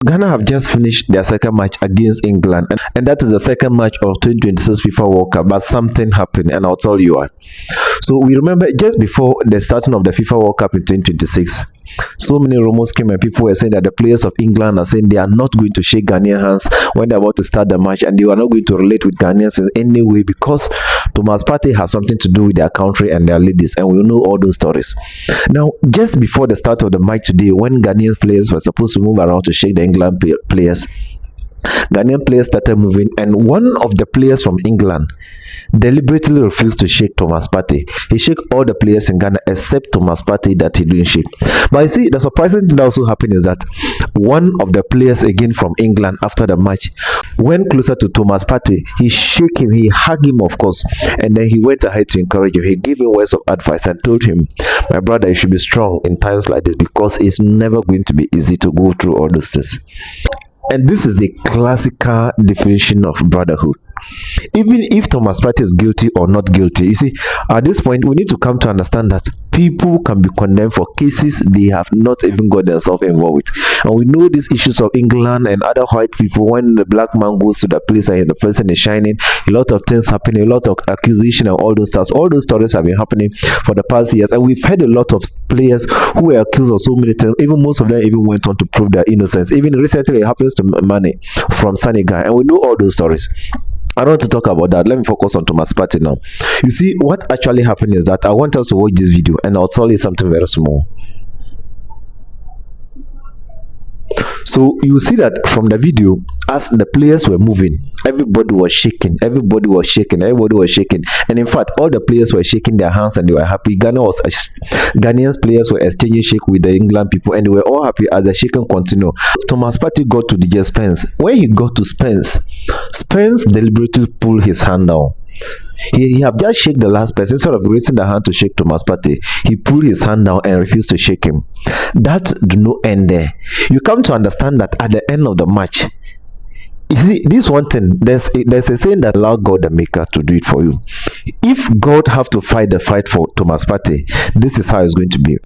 Ghana have just finished their second match against England, and that is the second match of 2026 FIFA World Cup. But something happened, and I'll tell you why. So we remember just before the starting of the FIFA World Cup in 2026, so many rumors came and people were saying that the players of England are saying they are not going to shake Ghanaian hands when they're about to start the match, and they are not going to relate with Ghanaians in any way because Thomas Partey has something to do with their country and their ladies, and we know all those stories. Now, just before the start of the match today, when Ghanaian players were supposed to move around to shake the England players, Ghanaian players started moving, and one of the players from England deliberately refused to shake Thomas Partey. He shook all the players in Ghana except Thomas Partey that he didn't shake. But you see, the surprising thing that also happened is that one of the players again from England after the match went closer to Thomas Partey. He shook him, he hugged him, of course, and then he went ahead to encourage him. He gave him words of advice and told him, my brother, you should be strong in times like this because it's never going to be easy to go through all those things. And this is the classical definition of brotherhood. Even if Thomas Partey is guilty or not guilty, you see, at this point, we need to come to understand that people can be condemned for cases they have not even got themselves involved with. And we know these issues of England and other white people, when the black man goes to the place and the person is shining, a lot of things happen, a lot of accusation and all those stuff. All those stories have been happening for the past years. And we've had a lot of players who were accused of so many things. Even most of them even went on to prove their innocence. Even recently, it happens to Mane from Senegal. And we know all those stories. I don't want to talk about that. Let me focus on Thomas Partey now. You see, what actually happened is that I want us to watch this video and I'll tell you something very small. So you see that from the video, as the players were moving, everybody was shaking, everybody was shaking, everybody was shaking. And in fact, all the players were shaking their hands and they were happy. Ghanaian players were exchanging shake with the England people and they were all happy as the shaking continued. Thomas Partey got to Djed Spence. When he got to Spence, Spence deliberately pulled his hand down. He have just shake the last person. Instead of raising the hand to shake Thomas Partey, he pulled his hand down and refused to shake him. That do not end there. You come to understand that at the end of the match, you see, this one thing, there's a saying that allow God the maker to do it for you. If God have to fight the fight for Thomas Partey, this is how it's going to be.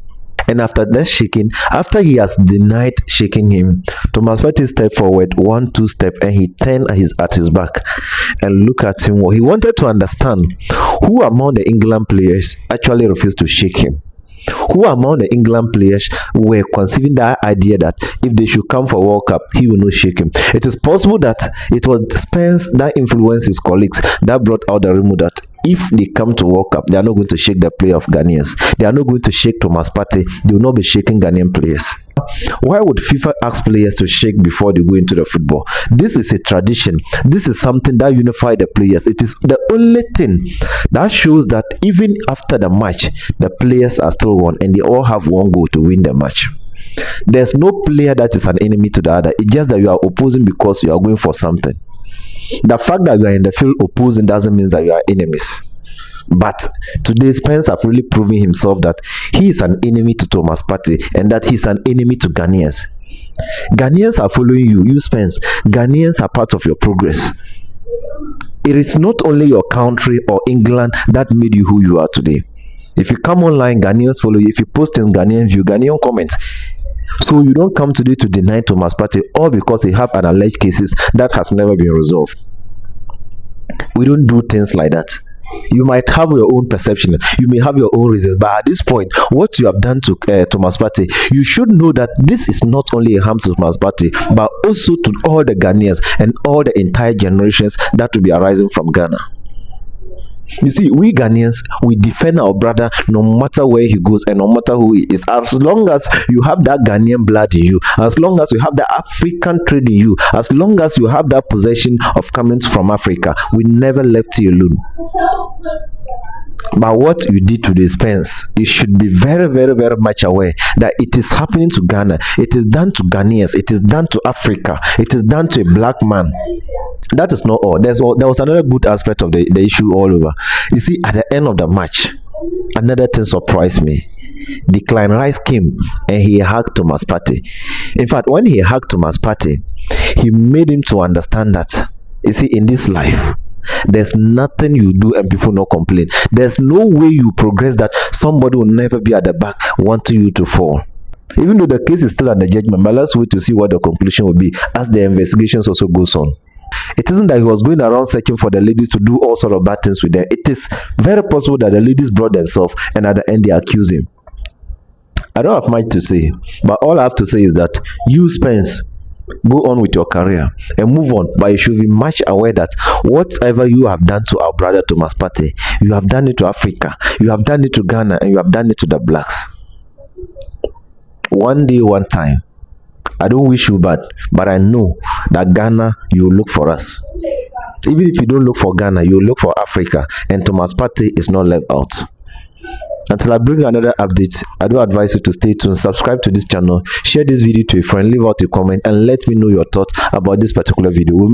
And after that shaking, after he has denied shaking him, Thomas Partey stepped forward 1-2 step and he turned at his back and look at him. He wanted to understand who among the England players actually refused to shake him. Who among the England players were conceiving that idea that if they should come for World Cup, he will not shake him. It is possible that it was Spence that influenced his colleagues that brought out the rumor that if they come to World Cup, they are not going to shake the player of Ghanaians. They are not going to shake Thomas Partey. They will not be shaking Ghanaian players. Why would FIFA ask players to shake before they go into the football? This is a tradition. This is something that unifies the players. It is the only thing that shows that even after the match, the players are still one and they all have one goal to win the match. There's no player that is an enemy to the other. It's just that you are opposing because you are going for something. The fact that you are in the field opposing doesn't mean that you are enemies. But today Spence have really proven himself that he is an enemy to Thomas Partey and that he is an enemy to Ghanaians. Ghanaians are following you, Spence. Ghanaians are part of your progress. It is not only your country or England that made you who you are today. If you come online, Ghanaians follow you. If you post in Ghanaian view, Ghanaian comments. So you don't come today to deny Thomas Partey all because they have an alleged cases that has never been resolved. We don't do things like that. You might have your own perception, you may have your own reasons, but at this point, what you have done to Thomas Partey, you should know that this is not only a harm to Thomas Partey, but also to all the Ghanaians and all the entire generations that will be arising from Ghana. You see, we Ghanaians, we defend our brother no matter where he goes and no matter who he is. As long as you have that Ghanaian blood in you, as long as you have that African trait in you, as long as you have that possession of coming from Africa, we never left you alone. But what you did to the Spence, you should be very, very, very much aware that it is happening to Ghana. It is done to Ghanaians. It is done to Africa. It is done to a black man. That is not all. There was another good aspect of the issue all over. You see, at the end of the match, another thing surprised me. Declan Rice came and he hugged Thomas Partey. In fact, when he hugged Thomas Partey, he made him to understand that, you see, in this life, there's nothing you do and people not complain. There's no way you progress that somebody will never be at the back wanting you to fall. Even though the case is still under judgment, but let's wait to see what the conclusion will be as the investigations also goes on. It isn't that he was going around searching for the ladies to do all sort of bad things with them. It is very possible that the ladies brought themselves and at the end they accuse him. I don't have much to say, but all I have to say is that you, Spence, go on with your career and move on, but you should be much aware that whatever you have done to our brother Thomas Partey, you have done it to Africa, you have done it to Ghana, and you have done it to the blacks. One day, one time, I don't wish you bad, but I know that Ghana, you will look for us. Even if you don't look for Ghana, you will look for Africa, and Thomas Partey is not left out. Until I bring you another update, I do advise you to stay tuned, subscribe to this channel, share this video to a friend, leave out a comment, and let me know your thoughts about this particular video.